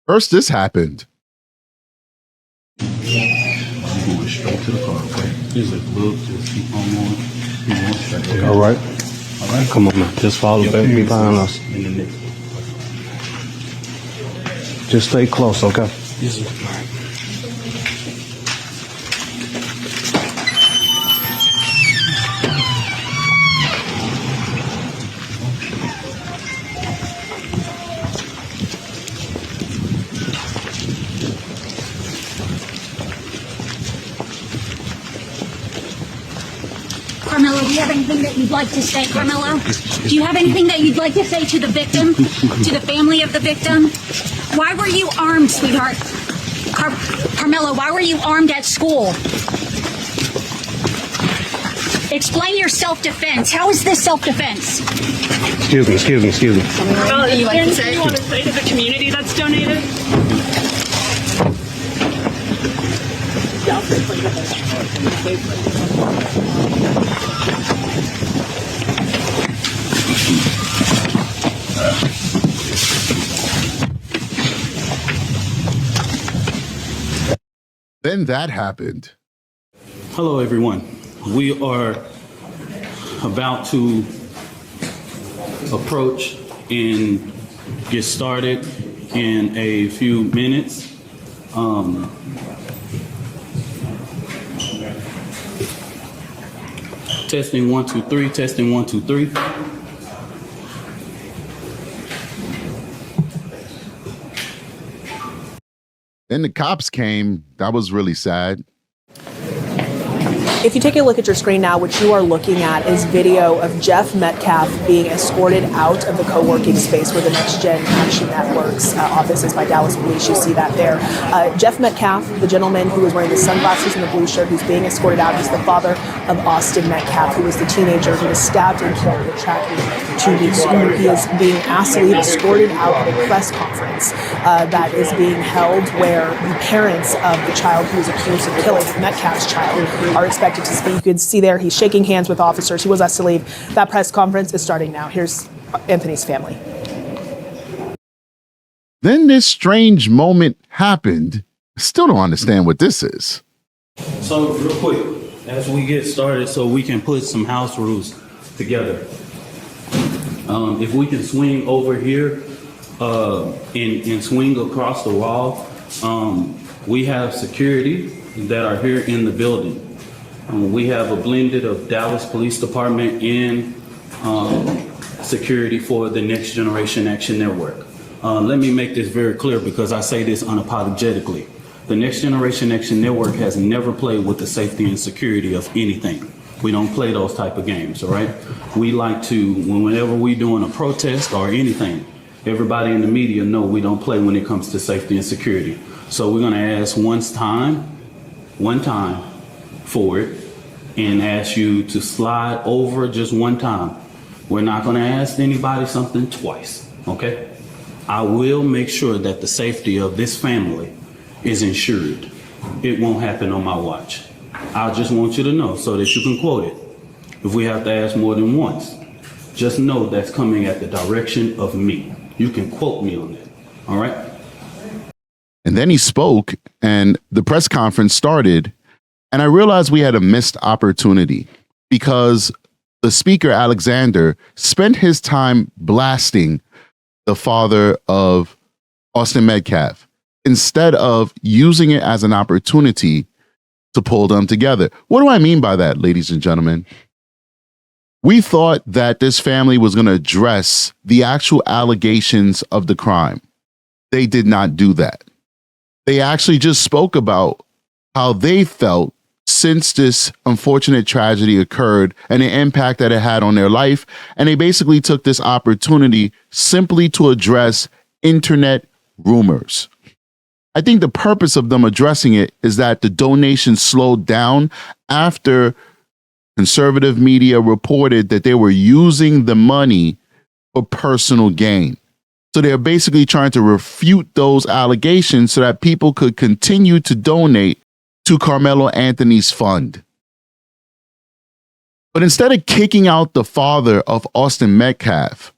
First, this happened. I'm going straight to the car, okay? Just look, just keep on going. Keep on straight, okay? All right. All right? Come on, man. Just follow Your back parents behind is us. in the next one. Just stay close, okay? Yes, sir. All right. Carmelo, do you have anything that you'd like to say, Carmelo? Do you have anything that you'd like to say to the victim, to the family of the victim? Why were you armed, sweetheart? Carmelo, why were you armed at school? Explain your self-defense. How is this self-defense? Excuse me. Carmelo, do you like to say? You want to say to the community that's donated? Then that happened. Hello, everyone. We are about to approach and get started in a few minutes. Testing 1 2 3. Testing 1 2 3. Then the cops came. That was really sad. If you take a look at your screen now, what you are looking at is video of Jeff Metcalf being escorted out of the co-working space where the Next Gen Action Network's office is by Dallas Police. You see that there. Jeff Metcalf, the gentleman who was wearing the sunglasses and the blue shirt, who's being escorted out, is the father of Austin Metcalf, who was the teenager who was stabbed and killed at a track meet 2 weeks ago. He is being asked to leave, escorted out of a press conference that is being held where the parents of the child who was accused of killing Metcalf's child are expected to speak. You can see there he's shaking hands with officers. He was asked to leave. That press conference is starting now. Here's Anthony's family. Then this strange moment happened. Still don't understand what this is. So, real quick, as we get started, so we can put some house rules together. If we can swing over here and swing across the wall, we have security that are here in the building. We have a blended of Dallas Police Department and security for the Next Generation Action Network. Let me make this very clear because I say this unapologetically. The Next Generation Action Network has never played with the safety and security of anything. We don't play those type of games, all right? We like to, whenever we're doing a protest or anything, everybody in the media know we don't play when it comes to safety and security. So we're gonna ask one time for it and ask you to slide over just one time. We're not gonna ask anybody something twice, okay? I will make sure that the safety of this family is ensured. It won't happen on my watch. I just want you to know so that you can quote it. If we have to ask more than once, just know that's coming at the direction of me. You can quote me on that, all right? And then he spoke and the press conference started. And I realized we had a missed opportunity because the speaker, Alexander, spent his time blasting the father of Austin Metcalf instead of using it as an opportunity to pull them together. What do I mean by that, ladies and gentlemen? We thought that this family was going to address the actual allegations of the crime. They did not do that. They actually just spoke about how they felt since this unfortunate tragedy occurred and the impact that it had on their life. And they basically took this opportunity simply to address internet rumors. I think the purpose of them addressing it is that the donations slowed down after conservative media reported that they were using the money for personal gain. So they're basically trying to refute those allegations so that people could continue to donate to Carmelo Anthony's fund. But instead of kicking out the father of Austin Metcalf,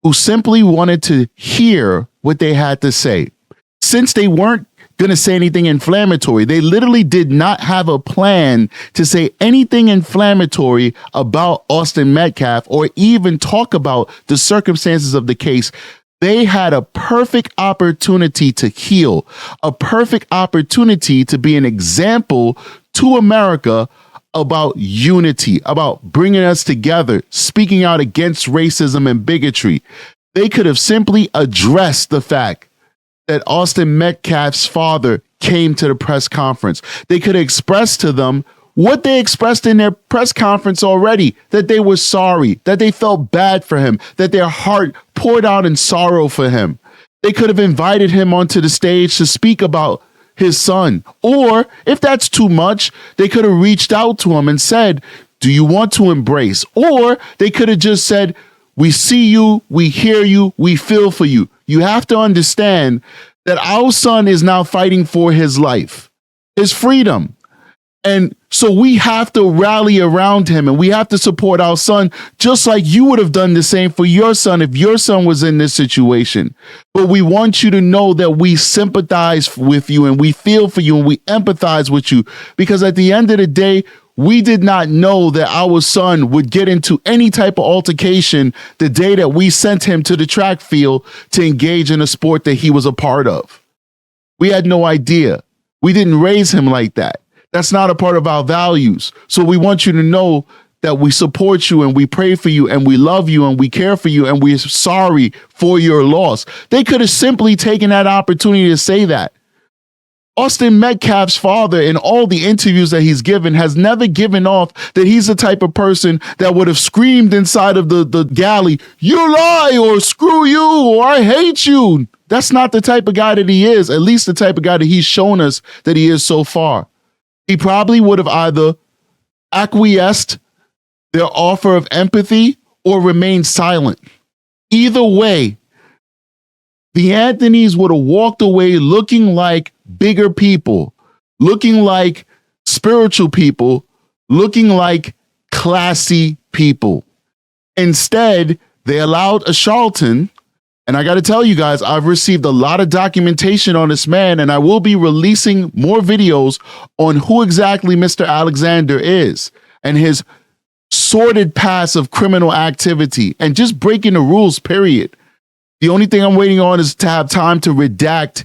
who simply wanted to hear what they had to say, since they weren't going to say anything inflammatory, they literally did not have a plan to say anything inflammatory about Austin Metcalf or even talk about the circumstances of the case. They had a perfect opportunity to heal, a perfect opportunity to be an example to America about unity, about bringing us together, speaking out against racism and bigotry. They could have simply addressed the fact that Austin Metcalf's father came to the press conference. They could have expressed to them what they expressed in their press conference already, that they were sorry, that they felt bad for him, that their heart poured out in sorrow for him. They could have invited him onto the stage to speak about his son. Or if that's too much, they could have reached out to him and said, do you want to embrace? Or they could have just said, we see you, we hear you, we feel for you. You have to understand that our son is now fighting for his life, his freedom. And so we have to rally around him and we have to support our son, just like you would have done the same for your son if your son was in this situation. But we want you to know that we sympathize with you and we feel for you and we empathize with you, because at the end of the day, we did not know that our son would get into any type of altercation the day that we sent him to the track field to engage in a sport that he was a part of. We had no idea. We didn't raise him like that. That's not a part of our values. So we want you to know that we support you and we pray for you and we love you and we care for you and we're sorry for your loss. They could have simply taken that opportunity to say that. Austin Metcalf's father, in all the interviews that he's given, has never given off that he's the type of person that would have screamed inside of the galley, "You lie," or "Screw you," or "I hate you." That's not the type of guy that he is, at least the type of guy that he's shown us that he is so far. He probably would have either acquiesced their offer of empathy or remained silent. Either way, the Anthonys would have walked away looking like bigger people, looking like spiritual people, looking like classy people. Instead, they allowed a charlatan. And I got to tell you guys, I've received a lot of documentation on this man, and I will be releasing more videos on who exactly Mr. Alexander is and his sordid past of criminal activity and just breaking the rules, period. The only thing I'm waiting on is to have time to redact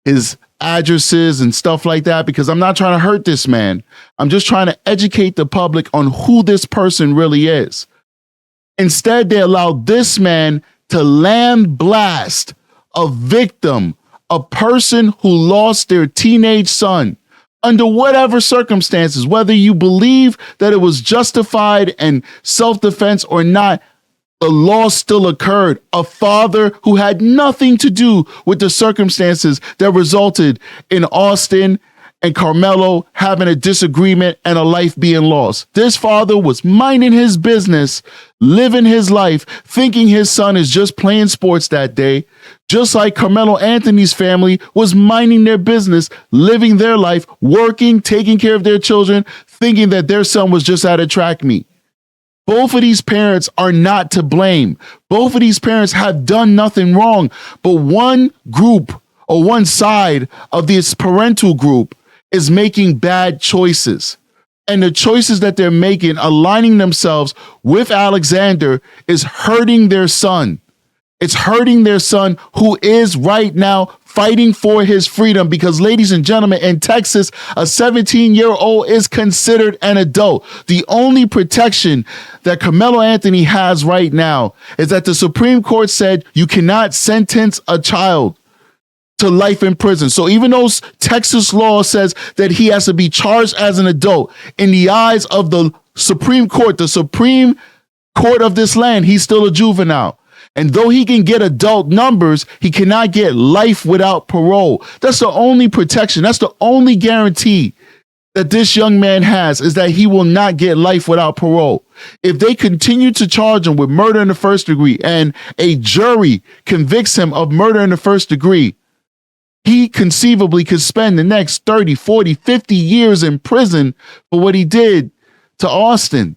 his addresses and stuff like that, because I'm not trying to hurt this man. I'm just trying to educate the public on who this person really is. Instead, they allowed this man to land blast a victim, a person who lost their teenage son under whatever circumstances, whether you believe that it was justified and self-defense or not. The loss still occurred. A father who had nothing to do with the circumstances that resulted in Austin and Carmelo having a disagreement and a life being lost. This father was minding his business, living his life, thinking his son is just playing sports that day, just like Carmelo Anthony's family was minding their business, living their life, working, taking care of their children, thinking that their son was just at a track meet. Both of these parents are not to blame. Both of these parents have done nothing wrong, but one group or one side of this parental group is making bad choices. And the choices that they're making, aligning themselves with Alexander, is hurting their son. It's hurting their son, who is right now fighting for his freedom, because, ladies and gentlemen, in Texas, a 17-year-old is considered an adult. The only protection that Carmelo Anthony has right now is that the Supreme Court said you cannot sentence a child to life in prison. So even though Texas law says that he has to be charged as an adult, in the eyes of the Supreme Court of this land, he's still a juvenile. And though he can get adult numbers, he cannot get life without parole. That's the only protection. That's the only guarantee that this young man has, is that he will not get life without parole. If they continue to charge him with murder in the first degree and a jury convicts him of murder in the first degree, he conceivably could spend the next 30, 40, 50 years in prison for what he did to Austin.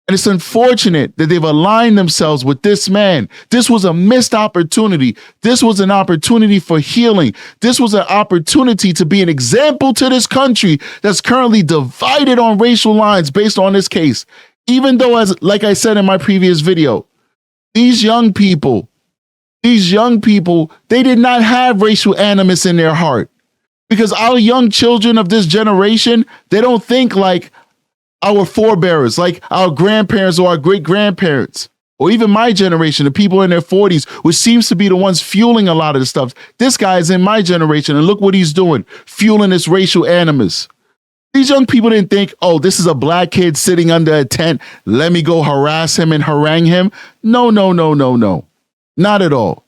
And it's unfortunate that they've aligned themselves with this man. This was a missed opportunity. This was an opportunity for healing. This was an opportunity to be an example to this country that's currently divided on racial lines based on this case. Even though, as like I said in my previous video, these young people, they did not have racial animus in their heart. Because our young children of this generation, they don't think like our forebears, like our grandparents or our great-grandparents, or even my generation, the people in their 40s, which seems to be the ones fueling a lot of the stuff. This guy is in my generation, and look what he's doing, fueling this racial animus. These young people didn't think, oh, this is a black kid sitting under a tent. Let me go harass him and harangue him. No. Not at all.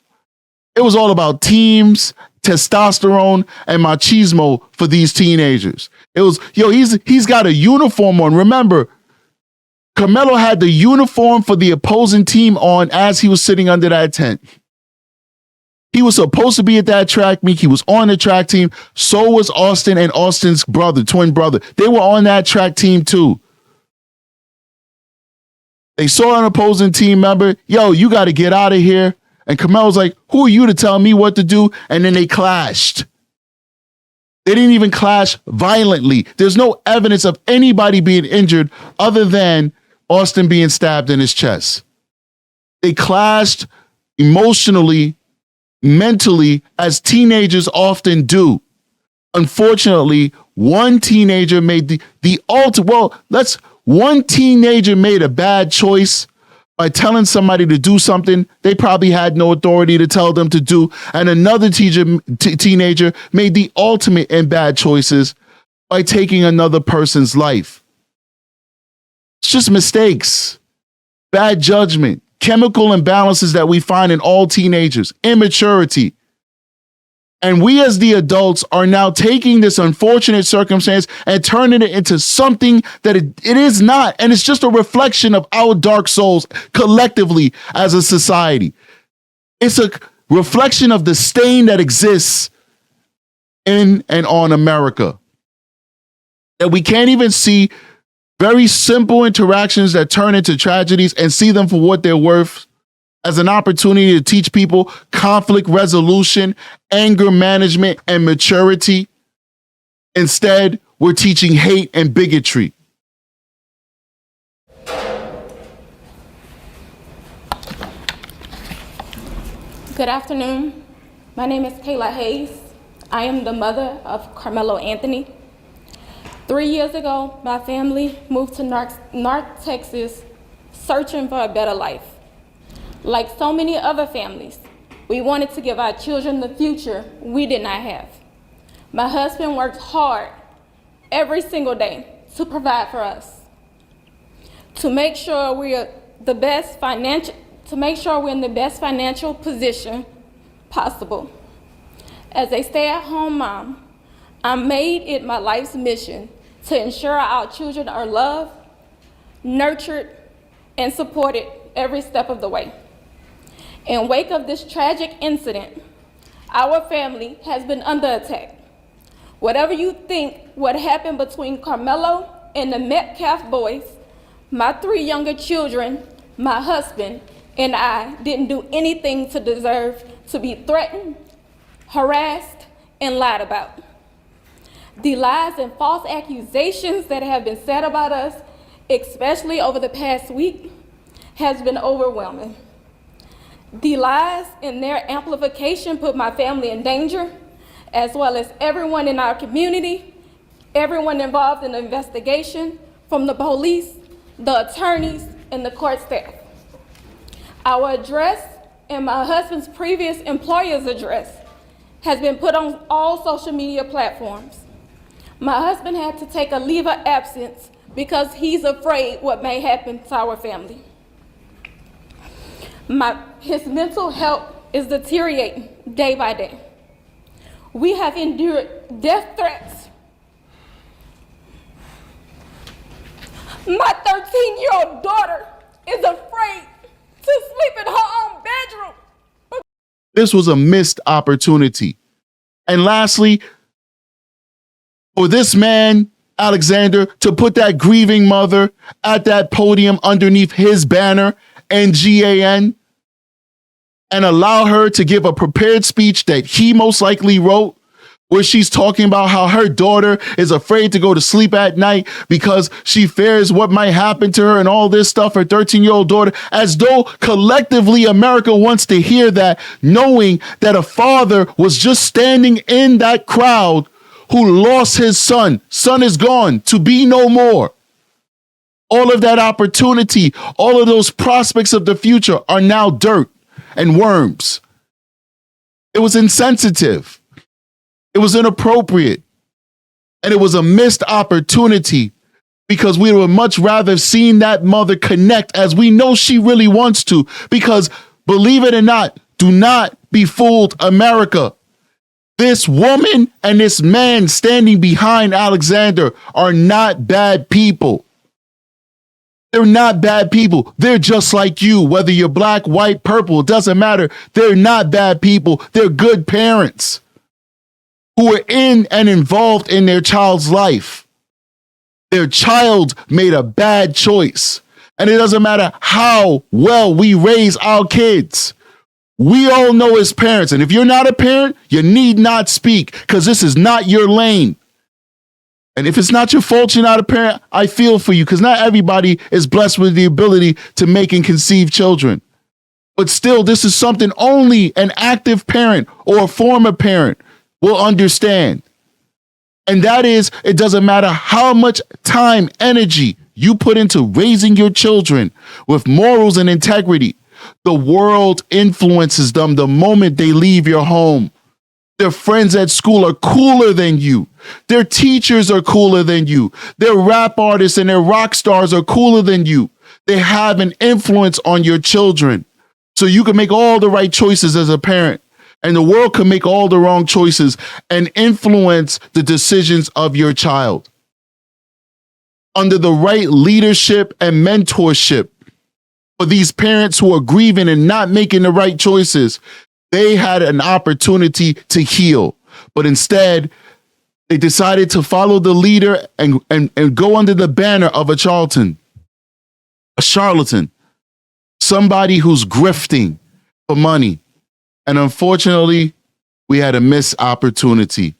It was all about teams, testosterone, and machismo for these teenagers. It was, he's got a uniform on. Remember, Carmelo had the uniform for the opposing team on as he was sitting under that tent. He was supposed to be at that track meet. He was on the track team. So was Austin and Austin's brother, twin brother. They were on that track team too. They saw an opposing team member. Yo, you got to get out of here. And Carmelo's like, who are you to tell me what to do? And then they clashed. They didn't even clash violently. There's no evidence of anybody being injured other than Austin being stabbed in his chest. They clashed emotionally, mentally, as teenagers often do. Unfortunately, one teenager made one teenager made a bad choice by telling somebody to do something they probably had no authority to tell them to do. And another teenager made the ultimate in bad choices by taking another person's life. It's just mistakes, bad judgment, chemical imbalances that we find in all teenagers, immaturity. And we as the adults are now taking this unfortunate circumstance and turning it into something that it is not. And it's just a reflection of our dark souls collectively as a society. It's a reflection of the stain that exists in and on America. That we can't even see very simple interactions that turn into tragedies and see them for what they're worth as an opportunity to teach people conflict resolution, anger management, and maturity. Instead, we're teaching hate and bigotry. Good afternoon. My name is Kayla Hayes. I am the mother of Carmelo Anthony. 3 years ago, my family moved to North Texas searching for a better life. Like so many other families, we wanted to give our children the future we did not have. My husband worked hard every single day to provide for us, to make sure we're in the best financial position possible. As a stay-at-home mom, I made it my life's mission to ensure our children are loved, nurtured, and supported every step of the way. In wake of this tragic incident, our family has been under attack. Whatever you think what happened between Carmelo and the Metcalf boys, my 3 younger children, my husband, and I didn't do anything to deserve to be threatened, harassed, and lied about. The lies and false accusations that have been said about us, especially over the past week, has been overwhelming. The lies and their amplification put my family in danger, as well as everyone in our community, everyone involved in the investigation, from the police, the attorneys, and the court staff. Our address and my husband's previous employer's address has been put on all social media platforms. My husband had to take a leave of absence because he's afraid what may happen to our family. His mental health is deteriorating day by day. We have endured death threats. My 13-year-old daughter is afraid to sleep in her own bedroom. This was a missed opportunity. And lastly, for this man, Alexander to put that grieving mother at that podium underneath his banner, NGAN, and allow her to give a prepared speech that he most likely wrote, where she's talking about how her daughter is afraid to go to sleep at night because she fears what might happen to her and all this stuff, her 13-year-old daughter, as though collectively America wants to hear that, knowing that a father was just standing in that crowd who lost his son. Son is gone to be no more. All of that opportunity, all of those prospects of the future are now dirt and worms. It was insensitive. It was inappropriate. And it was a missed opportunity because we would much rather have seen that mother connect as we know she really wants to. Because believe it or not, do not be fooled, America. This woman and this man standing behind Alexander are not bad people. They're not bad people. They're just like you, whether you're black, white, purple, it doesn't matter. They're not bad people. They're good parents who are in and involved in their child's life. Their child made a bad choice. And it doesn't matter how well we raise our kids. We all know as parents, and if you're not a parent, you need not speak because this is not your lane. And if it's not your fault you're not a parent, I feel for you because not everybody is blessed with the ability to make and conceive children. But still, this is something only an active parent or a former parent will understand. And that is, it doesn't matter how much time, energy you put into raising your children with morals and integrity, the world influences them the moment they leave your home. Their friends at school are cooler than you. Their teachers are cooler than you. Their rap artists and their rock stars are cooler than you. They have an influence on your children. So you can make all the right choices as a parent, and the world can make all the wrong choices and influence the decisions of your child. Under the right leadership and mentorship for these parents who are grieving and not making the right choices, they had an opportunity to heal, but instead they decided to follow the leader and go under the banner of a charlatan, somebody who's grifting for money. And unfortunately, we had a missed opportunity.